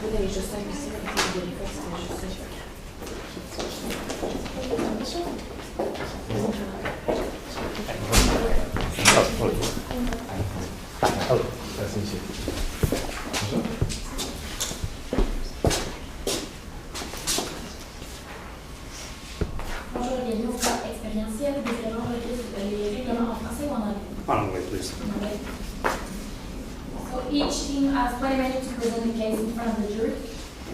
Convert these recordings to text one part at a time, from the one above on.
Bonjour, bienvenue au cours Expérientiel. Décidément, les règlements en français ou en anglais? En anglais, please. So each team has 20 minutes to present the case in front of the jury.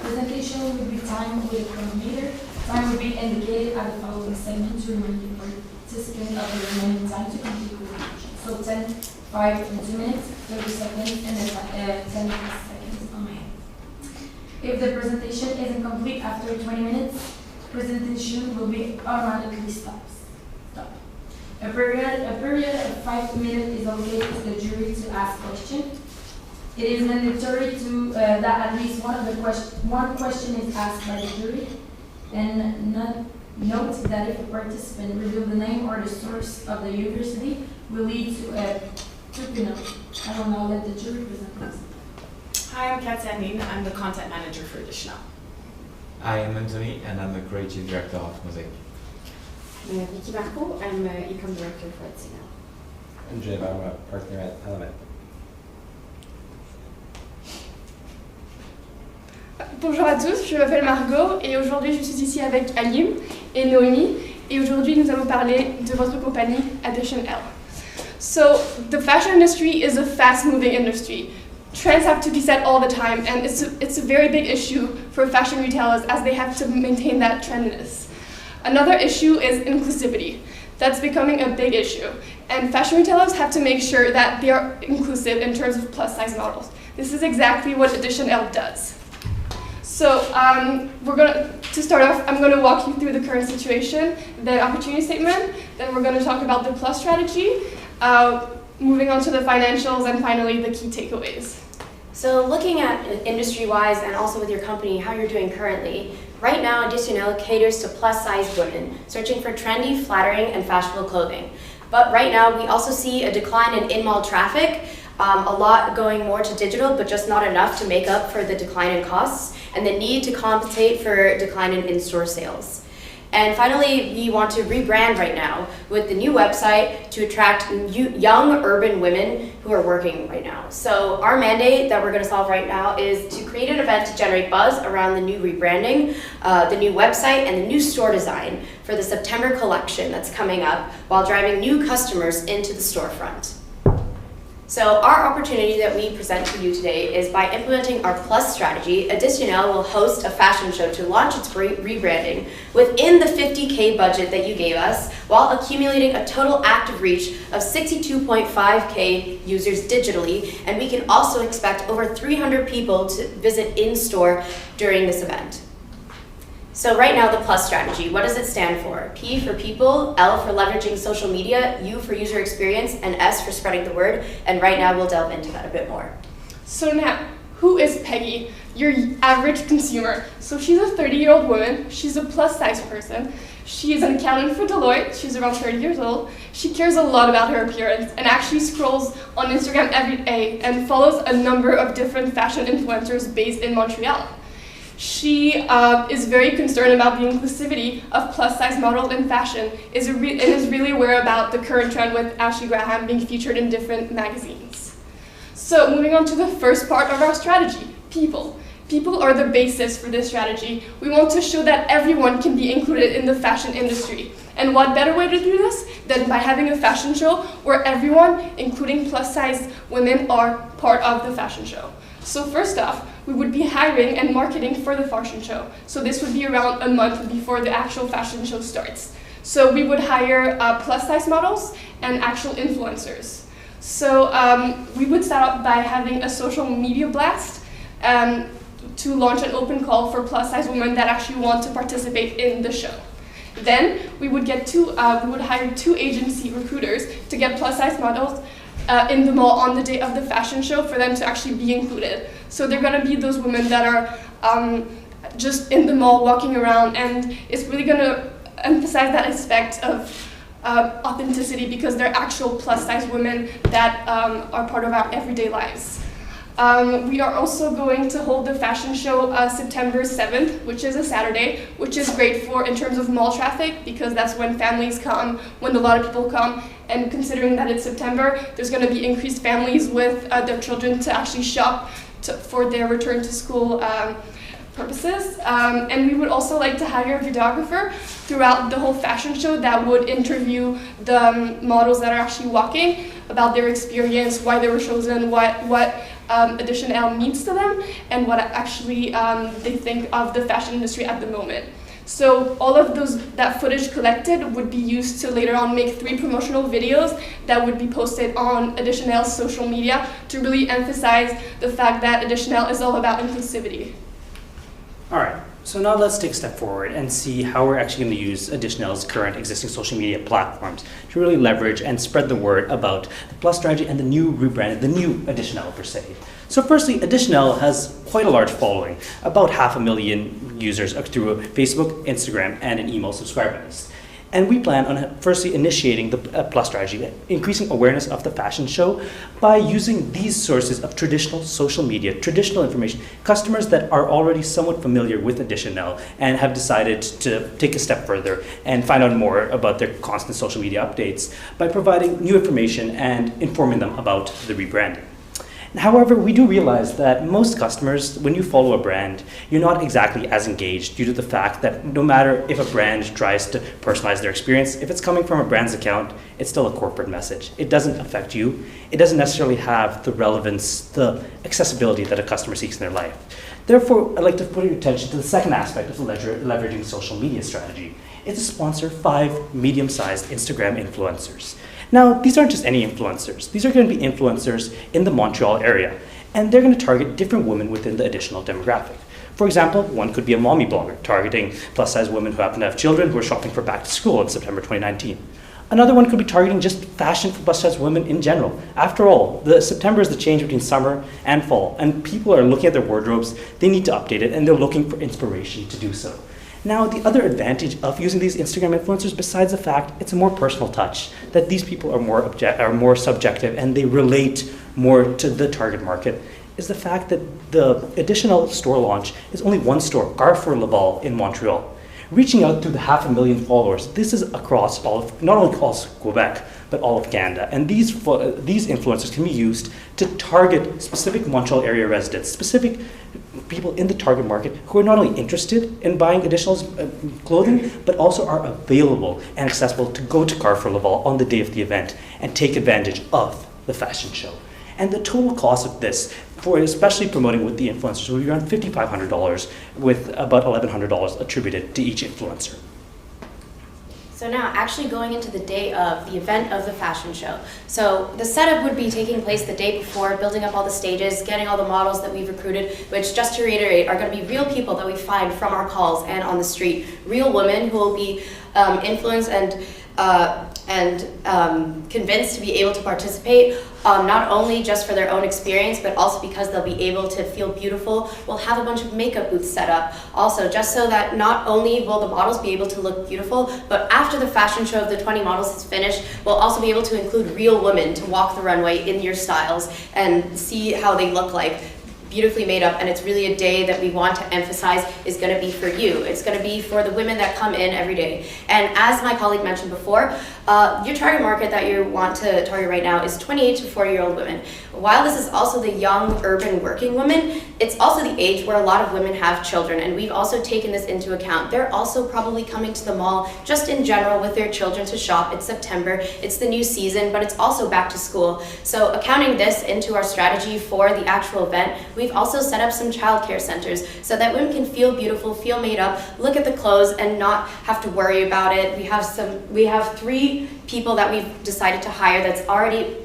Presentation will be timed with a chronometer. Time will be indicated at the following segment to remind the participant of the remaining time to complete the presentation. So 10, 5, and 2 minutes, 30 seconds, and then 10 seconds on my hand. If the presentation isn't complete after 20 minutes, presentation will be automatically stopped. A period of 5 minutes is allocated to the jury to ask questions. It is mandatory to that at least one question is asked by the jury, and note that if a participant reveals the name or the source of the university, will lead to a tribunal. I will now let the jury present themselves. Hi, I'm Katia Nin. I'm the content manager for Additional. I am Anthony, and I'm the creative director of Mosaic. Vicky Marco, I'm Ecom Director for Additional. I'm Jim, I'm a partner at Element. Bonjour à tous, je m'appelle Margot et aujourd'hui je suis ici avec Alim et Noémie et aujourd'hui nous allons parler de votre compagnie Expérientiel. So the fashion industry is a fast-moving industry. Trends have to be set all the time and it's a very big issue for fashion retailers as they have to maintain that trendiness. Another issue is inclusivity. That's becoming a big issue and fashion retailers have to make sure that they are inclusive in terms of plus-size models. This is exactly what Expérientiel does. So to start off, I'm going to walk you through the current situation, the opportunity statement, then we're going to talk about the plus strategy, moving on to the financials, and finally the key takeaways. So looking at industry-wise and also with your company, how you're doing currently, right now Additional caters to plus-size women searching for trendy, flattering, and fashionable clothing. But right now we also see a decline in in-mall traffic, a lot going more to digital, but just not enough to make up for the decline in costs and the need to compensate for decline in in-store sales. And finally, we want to rebrand right now with the new website to attract young urban women who are working right now. So our mandate that we're going to solve right now is to create an event to generate buzz around the new rebranding, the new website, and the new store design for the September collection that's coming up while driving new customers into the storefront. So our opportunity that we present to you today is by implementing our plus strategy, Additional will host a fashion show to launch its rebranding within the $50K budget that you gave us while accumulating a total active reach of 62.5K users digitally, and we can also expect over 300 people to visit in-store during this event. So right now, the plus strategy, what does it stand for? P for people, L for leveraging social media, U for user experience, and S for spreading the word. And right now, we'll delve into that a bit more. So now, who is Peggy, your average consumer? So she's a 30-year-old woman, she's a plus-size person, she is an accountant for Deloitte, she's around 30 years old, she cares a lot about her appearance and actually scrolls on Instagram every day and follows a number of different fashion influencers based in Montreal. She is very concerned about the inclusivity of plus-size models in fashion and is really aware about the current trend with Ashley Graham being featured in different magazines. So moving on to the first part of our strategy, people. People are the basis for this strategy. We want to show that everyone can be included in the fashion industry. And what better way to do this than by having a fashion show where everyone, including plus-size women, are part of the fashion show. So first off, we would be hiring and marketing for the fashion show. So this would be around a month before the actual fashion show starts. So we would hire plus-size models and actual influencers. So we would start off by having a social media blast to launch an open call for plus-size women that actually want to participate in the show. Then we would hire 2 agency recruiters to get plus-size models in the mall on the day of the fashion show for them to actually be included. So they're going to be those women that are just in the mall walking around, and it's really going to emphasize that aspect of authenticity because they're actual plus-size women that are part of our everyday lives. We are also going to hold the fashion show September 7th, which is a Saturday, which is great for in terms of mall traffic because that's when families come, when a lot of people come. And considering that it's September, there's going to be increased families with their children to actually shop for their return to school purposes. And we would also like to hire a videographer throughout the whole fashion show that would interview the models that are actually walking about their experience, why they were chosen, what Edition L means to them, and what actually they think of the fashion industry at the moment. So all of that footage collected would be used to later on make 3 promotional videos that would be posted on Edition L's social media to really emphasize the fact that Edition L is all about inclusivity. All right, so now let's take a step forward and see how we're actually going to use Editional's current existing social media platforms to really leverage and spread the word about the Plus strategy and the new rebranded, the new Editional per se. So firstly, Editional has quite a large following, about 500,000 users through Facebook, Instagram, and an email subscriber list. And we plan on firstly initiating the Plus strategy, increasing awareness of the fashion show by using these sources of traditional social media, traditional information, customers that are already somewhat familiar with Editional and have decided to take a step further and find out more about their constant social media updates by providing new information and informing them about the rebranding. However, we do realize that most customers, when you follow a brand, you're not exactly as engaged due to the fact that no matter if a brand tries to personalize their experience, if it's coming from a brand's account, it's still a corporate message. It doesn't affect you. It doesn't necessarily have the relevance, the accessibility that a customer seeks in their life. Therefore, I'd like to put your attention to the second aspect of leveraging social media strategy. It's to sponsor 5 medium-sized Instagram influencers. Now, these aren't just any influencers. These are going to be influencers in the Montreal area, and they're going to target different women within the Editional demographic. For example, one could be a mommy blogger targeting plus-size women who happen to have children who are shopping for back to school in September 2019. Another one could be targeting just fashion for plus-size women in general. After all, September is the change between summer and fall, and people are looking at their wardrobes, they need to update it, and they're looking for inspiration to do so. Now, the other advantage of using these Instagram influencers, besides the fact it's a more personal touch, that these people are more subjective and they relate more to the target market, is the fact that the Editional store launch is only one store, Carrefour Laval in Montreal. Reaching out to the 500,000 followers, this is across not only across Quebec, but all of Canada. And these influencers can be used to target specific Montreal area residents, specific people in the target market who are not only interested in buying Editional's clothing, but also are available and accessible to go to Carrefour Laval on the day of the event and take advantage of the fashion show. And the total cost of this, for especially promoting with the influencers, will be around $5,500 with about $1,100 attributed to each influencer. So now, actually going into the day of the event of the fashion show. So the setup would be taking place the day before, building up all the stages, getting all the models that we've recruited, which, just to reiterate, are going to be real people that we find from our calls and on the street. Real women who will be influenced and convinced to be able to participate, not only just for their own experience, but also because they'll be able to feel beautiful. We'll have a bunch of makeup booths set up also, just so that not only will the models be able to look beautiful, but after the fashion show of the 20 models is finished, we'll also be able to include real women to walk the runway in your styles and see how they look like, beautifully made up. And it's really a day that we want to emphasize is going to be for you. It's going to be for the women that come in every day. And as my colleague mentioned before, your target market that you want to target right now is 28 to 40-year-old women. While this is also the young urban working women, it's also the age where a lot of women have children, and we've also taken this into account. They're also probably coming to the mall just in general with their children to shop. It's September, it's the new season, but it's also back to school. So accounting this into our strategy for the actual event, we've also set up some childcare centers so that women can feel beautiful, feel made up, look at the clothes and not have to worry about it. We have 3 people that we've decided to hire that's already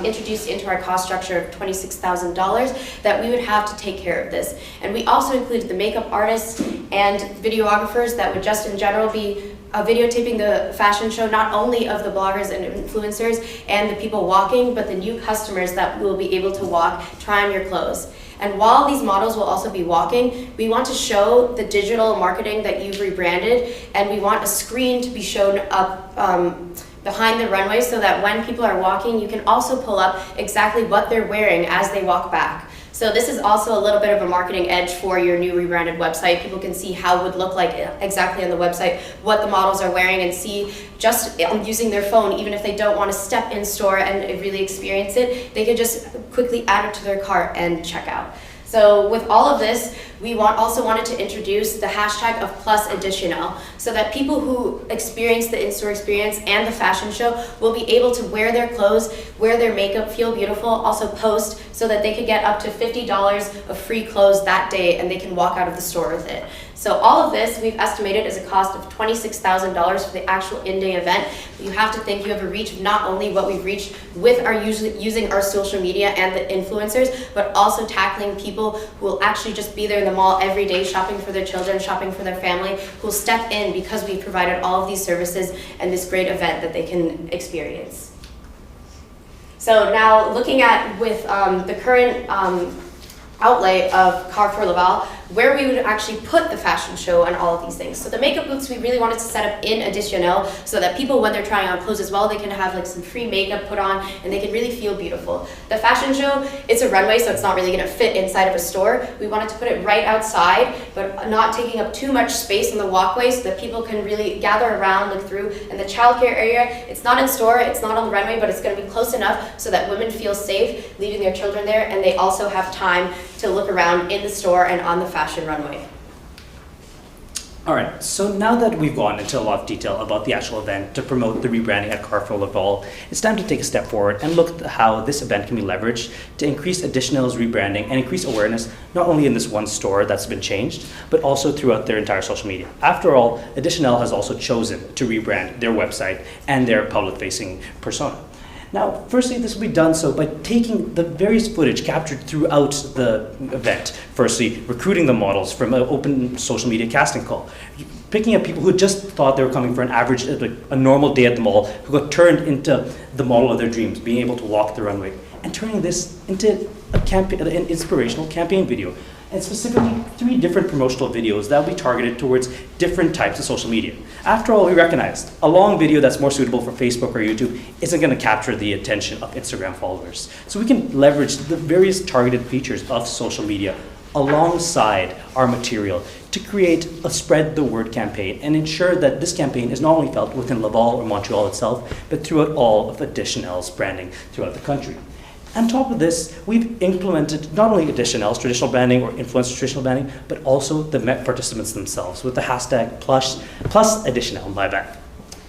introduced into our cost structure of $26,000 that we would have to take care of this. And we also included the makeup artists and videographers that would just in general be videotaping the fashion show, not only of the bloggers and influencers and the people walking, but the new customers that will be able to walk, try on your clothes. And while these models will also be walking, we want to show the digital marketing that you've rebranded, and we want a screen to be shown up behind the runway so that when people are walking, you can also pull up exactly what they're wearing as they walk back. So this is also a little bit of a marketing edge for your new rebranded website. People can see how it would look like exactly on the website, what the models are wearing, and see just using their phone, even if they don't want to step in store and really experience it, they could just quickly add it to their cart and check out. So with all of this, we also wanted to introduce the hashtag of +Additional so that people who experience the in-store experience and the fashion show will be able to wear their clothes, wear their makeup, feel beautiful, also post so that they could get up to $50 of free clothes that day and they can walk out of the store with it. So all of this we've estimated as a cost of $26,000 for the actual in-day event. You have to think you have a reach of not only what we've reached with our using our social media and the influencers, but also tackling people who will actually just be there in the mall every day shopping for their children, shopping for their family, who will step in because we've provided all of these services and this great event that they can experience. So now looking at with the current outlay of Carrefour Laval, where we would actually put the fashion show and all of these things. So the makeup booths we really wanted to set up in Additional so that people, when they're trying on clothes as well, they can have like some free makeup put on and they can really feel beautiful. The fashion show, it's a runway, so it's not really gonna fit inside of a store. We wanted to put it right outside, but not taking up too much space on the walkway so that people can really gather around, look through. And the childcare area, it's not in store, it's not on the runway, but it's gonna be close enough so that women feel safe leaving their children there, and they also have time to look around in the store and on the fashion runway. All right, so now that we've gone into a lot of detail about the actual event to promote the rebranding at Carrefour Laval, it's time to take a step forward and look at how this event can be leveraged to increase Additional's rebranding and increase awareness, not only in this one store that's been changed, but also throughout their entire social media. After all, Additional has also chosen to rebrand their website and their public-facing persona. Now, firstly, this will be done so by taking the various footage captured throughout the event. Firstly, recruiting the models from an open social media casting call. Picking up people who just thought they were coming for an average, like a normal day at the mall, who got turned into the model of their dreams, being able to walk the runway, and turning this into an inspirational campaign video. And specifically 3 different promotional videos that will be targeted towards different types of social media. After all, we recognized a long video that's more suitable for Facebook or YouTube isn't going to capture the attention of Instagram followers. So we can leverage the various targeted features of social media alongside our material to create a spread the word campaign and ensure that this campaign is not only felt within Laval or Montreal itself, but throughout all of Additional's branding throughout the country. On top of this, we've implemented not only Additional's traditional branding or influencer traditional branding, but also the participants themselves with the hashtag plus Additional, my bad.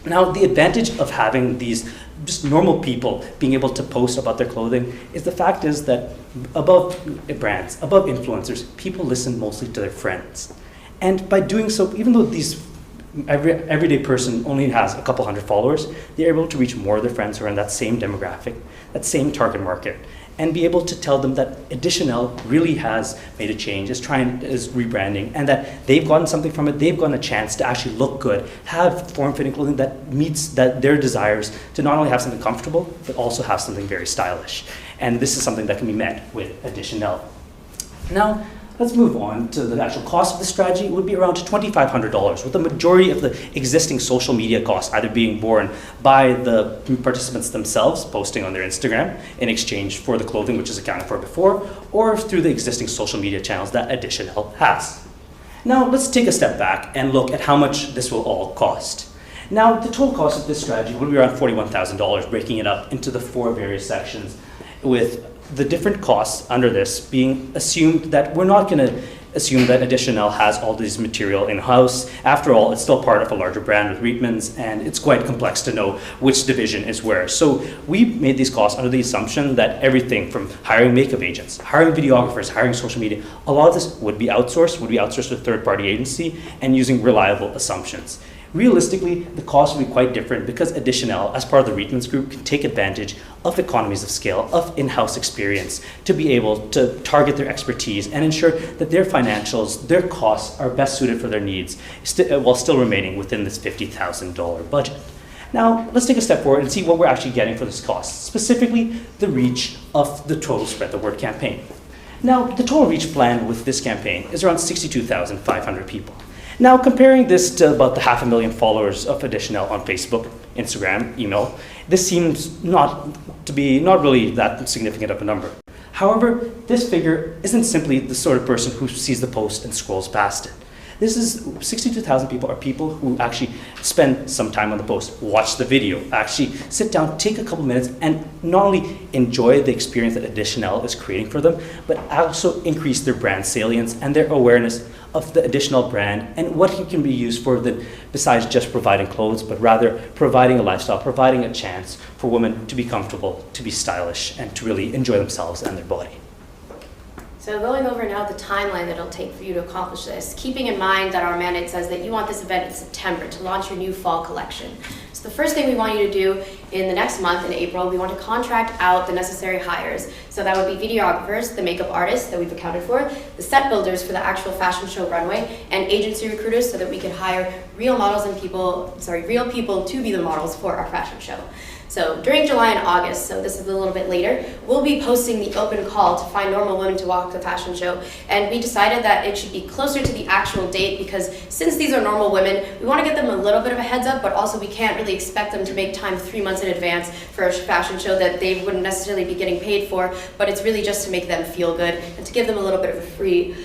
Now, the advantage of having these just normal people being able to post about their clothing is the fact is that above brands, above influencers, people listen mostly to their friends. And by doing so, even though these everyday person only has a couple hundred followers, they're able to reach more of their friends who are in that same demographic, that same target market, and be able to tell them that Additional really has made a change, is rebranding, and that they've gotten something from it, they've gotten a chance to actually look good, have form-fitting clothing that meets their desires to not only have something comfortable, but also have something very stylish. And this is something that can be met with Additional. Now, let's move on to the actual cost of the strategy. It would be around $2,500, with the majority of the existing social media costs either being borne by the participants themselves, posting on their Instagram in exchange for the clothing which is accounted for before, or through the existing social media channels that Additional has. Now, let's take a step back and look at how much this will all cost. Now, the total cost of this strategy will be around $41,000, breaking it up into the 4 various sections, with the different costs under this being assumed that we're not going to assume that Additional has all this material in-house. After all, it's still part of a larger brand with Reitmans, and it's quite complex to know which division is where. So we made these costs under the assumption that everything from hiring makeup agents, hiring videographers, hiring social media, a lot of this would be outsourced to a third-party agency and using reliable assumptions. Realistically, the cost will be quite different because Additional, as part of the Reitmans Group, can take advantage of economies of scale, of in-house experience, to be able to target their expertise and ensure that their financials, their costs are best suited for their needs, while still remaining within this $50,000 budget. Now, let's take a step forward and see what we're actually getting for this cost, specifically the reach of the total Spread the Word campaign. Now, the total reach planned with this campaign is around 62,500 people. Now, comparing this to about the 500,000 followers of Additional on Facebook, Instagram, email, this seems not really that significant of a number. However, this figure isn't simply the sort of person who sees the post and scrolls past it. This is 62,000 people are people who actually spend some time on the post, watch the video, actually sit down, take a couple minutes, and not only enjoy the experience that Additionelle is creating for them, but also increase their brand salience and their awareness of the Additionelle brand and what it can be used for besides just providing clothes, but rather providing a lifestyle, providing a chance for women to be comfortable, to be stylish, and to really enjoy themselves and their body. So going over now the timeline that it'll take for you to accomplish this, keeping in mind that our mandate says that you want this event in September to launch your new fall collection. So the first thing we want you to do in the next month, in April, we want to contract out the necessary hires. So that would be videographers, the makeup artists that we've accounted for, the set builders for the actual fashion show runway, and agency recruiters so that we can hire real models and real people to be the models for our fashion show. So during July and August, so this is a little bit later, we'll be posting the open call to find normal women to walk the fashion show. And we decided that it should be closer to the actual date because since these are normal women, we want to get them a little bit of a heads up, but also we can't really expect them to make time 3 months in advance for a fashion show that they wouldn't necessarily be getting paid for, but it's really just to make them feel good and to give them a little bit of a free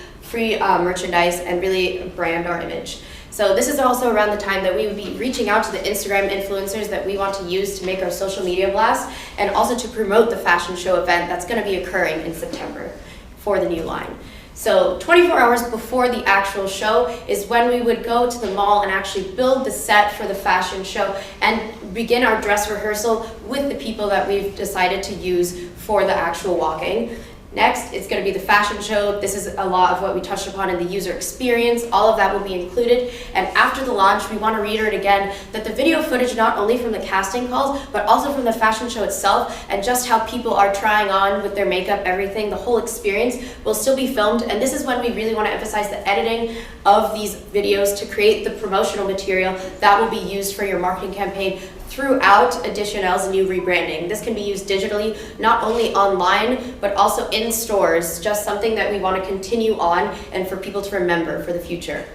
merchandise and really brand our image. So this is also around the time that we would be reaching out to the Instagram influencers that we want to use to make our social media blast and also to promote the fashion show event that's going to be occurring in September for the new line. So 24 hours before the actual show is when we would go to the mall and actually build the set for the fashion show and begin our dress rehearsal with the people that we've decided to use for the actual walking. Next, it's going to be the fashion show. This is a lot of what we touched upon in the user experience. All of that will be included. And after the launch, we want to reiterate again that the video footage, not only from the casting calls, but also from the fashion show itself, and just how people are trying on with their makeup, everything, the whole experience will still be filmed. And this is when we really want to emphasize the editing of these videos to create the promotional material that will be used for your marketing campaign throughout Additionelle's new rebranding. This can be used digitally, not only online, but also in stores, just something that we want to continue on and for people to remember for the future.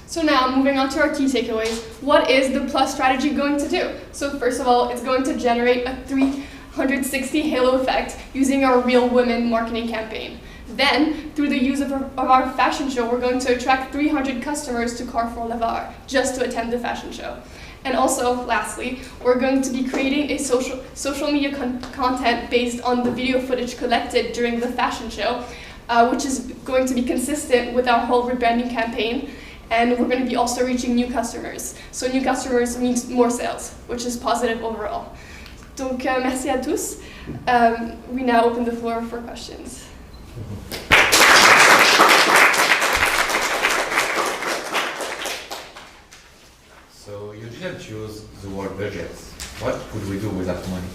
So now, moving on to our key takeaways, what is the Plus strategy going to do? So first of all, it's going to generate a 360 halo effect using our Real Women marketing campaign. Then, through the use of our fashion show, we're going to attract 300 customers to Carrefour Lavar just to attend the fashion show. And also, lastly, we're going to be creating a social media content based on the video footage collected during the fashion show, which is going to be consistent with our whole rebranding campaign. And we're going to be also reaching new customers. So new customers means more sales, which is positive overall. Donc, merci à tous. We now open the floor for questions. So you didn't choose the word budget. What could we do with that money?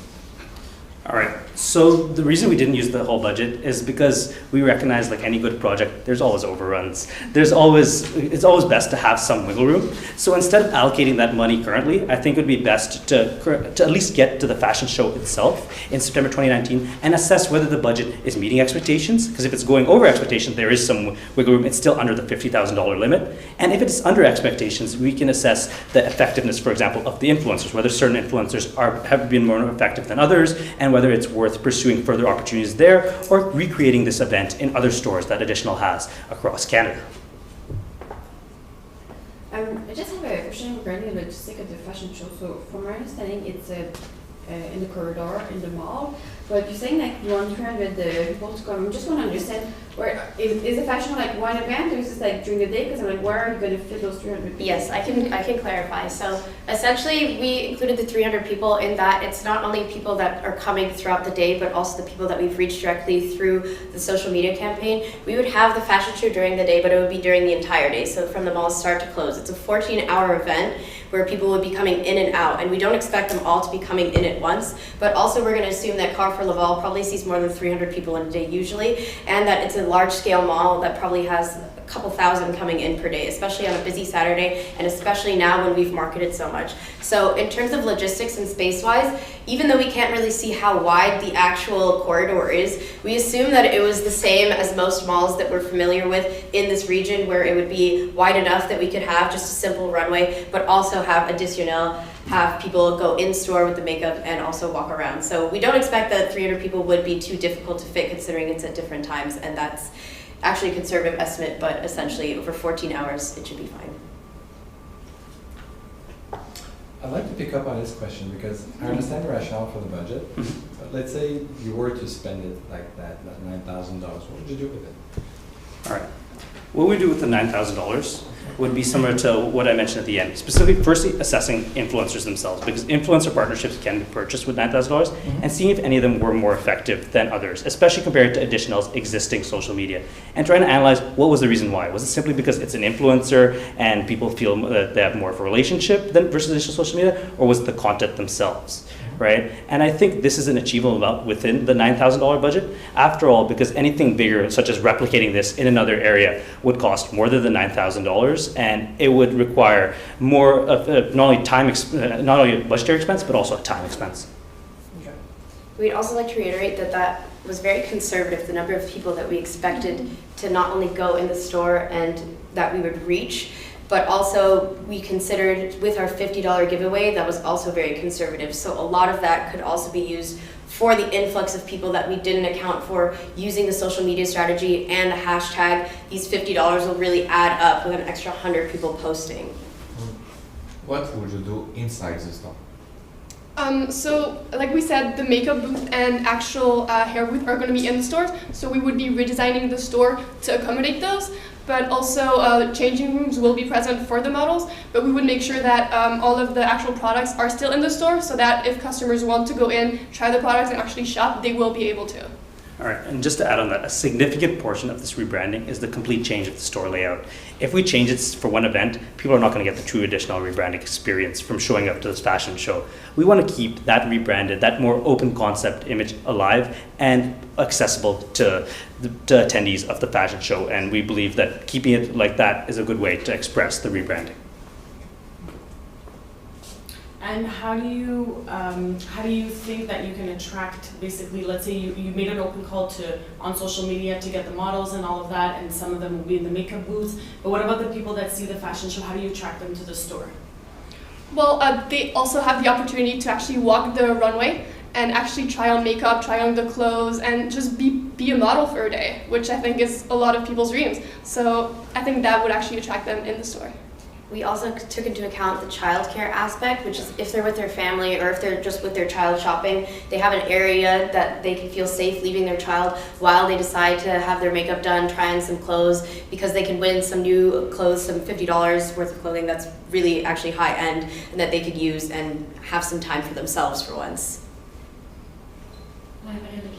All right, so the reason we didn't use the whole budget is because we recognize, like any good project, there's always overruns. It's always best to have some wiggle room. So instead of allocating that money currently, I think it would be best to at least get to the fashion show itself in September 2019 and assess whether the budget is meeting expectations. Because if it's going over expectations, there is some wiggle room. It's still under the $50,000 limit. And if it's under expectations, we can assess the effectiveness, for example, of the influencers, whether certain influencers have been more effective than others, and whether it's worth pursuing further opportunities there or recreating this event in other stores that Additionelle has across Canada. I just have a question regarding the logistics of the fashion show. So from my understanding, it's in the corridor in the mall, but you're saying like you want 300 people to come. I just want to understand, where is the fashion like one event or is this like during the day? Because I'm like, where are you going to fit those 300 people? Yes, I can clarify. So essentially, we included the 300 people in that it's not only people that are coming throughout the day, but also the people that we've reached directly through the social media campaign. We would have the fashion show during the day, but it would be during the entire day. So from the mall start to close. It's a 14-hour event where people would be coming in and out, and we don't expect them all to be coming in at once, but also we're going to assume that Carrefour Laval probably sees more than 300 people in a day usually, and that it's a large-scale mall that probably has a couple thousand coming in per day, especially on a busy Saturday, and especially now when we've marketed so much. So in terms of logistics and space-wise, even though we can't really see how wide the actual corridor is, we assume that it was the same as most malls that we're familiar with in this region, where it would be wide enough that we could have just a simple runway, but also also have Additionel have people go in store with the makeup and also walk around. So we don't expect that 300 people would be too difficult to fit considering it's at different times, and that's actually a conservative estimate, but essentially over 14 hours it should be fine. I'd like to pick up on this question because I understand the rationale for the budget, but let's say you were to spend it like that $9,000, what would you do with it? All right. What we do with the $9,000 would be similar to what I mentioned at the end. Specifically, firstly, assessing influencers themselves, because influencer partnerships can be purchased with $9,000, and seeing if any of them were more effective than others, especially compared to Additional's existing social media, and trying to analyze what was the reason why. Was it simply because it's an influencer and people feel that they have more of a relationship than versus additional social media, or was it the content themselves? Right? And I think this is an achievable amount within the $9,000 budget. After all, because anything bigger, such as replicating this in another area, would cost more than the $9,000, and it would require more of not only budgetary expense, but also a time expense. Okay. We'd also like to reiterate that that was very conservative, the number of people that we expected to not only go in the store and that we would reach, but also we considered with our $50 giveaway, that was also very conservative. So a lot of that could also be used for the influx of people that we didn't account for using the social media strategy and the hashtag. These $50 will really add up with an extra 100 people posting. What would you do inside the store? So, like we said, the makeup booth and actual hair booth are going to be in the stores, so we would be redesigning the store to accommodate those, but also changing rooms will be present for the models, but we would make sure that all of the actual products are still in the store so that if customers want to go in, try the products, and actually shop, they will be able to. All right, and just to add on that, a significant portion of this rebranding is the complete change of the store layout. If we change it for one event, people are not going to get the true additional rebranding experience from showing up to this fashion show. We want to keep that rebranded, that more open concept image alive and accessible to the attendees of the fashion show, and we believe that keeping it like that is a good way to express the rebranding. And how do you think that you can attract, basically, let's say you made an open call on social media to get the models and all of that, and some of them will be in the makeup booths, but what about the people that see the fashion show? How do you attract them to the store? Well, they also have the opportunity to actually walk the runway and actually try on makeup, try on the clothes, and just be a model for a day, which I think is a lot of people's dreams. So I think that would actually attract them in the store. We also took into account the childcare aspect, which is if they're with their family or if they're just with their child shopping, they have an area that they can feel safe leaving their child while they decide to have their makeup done, try on some clothes, because they can win some new clothes, some $50 worth of clothing that's really actually high end and that they could use and have some time for themselves for once. I have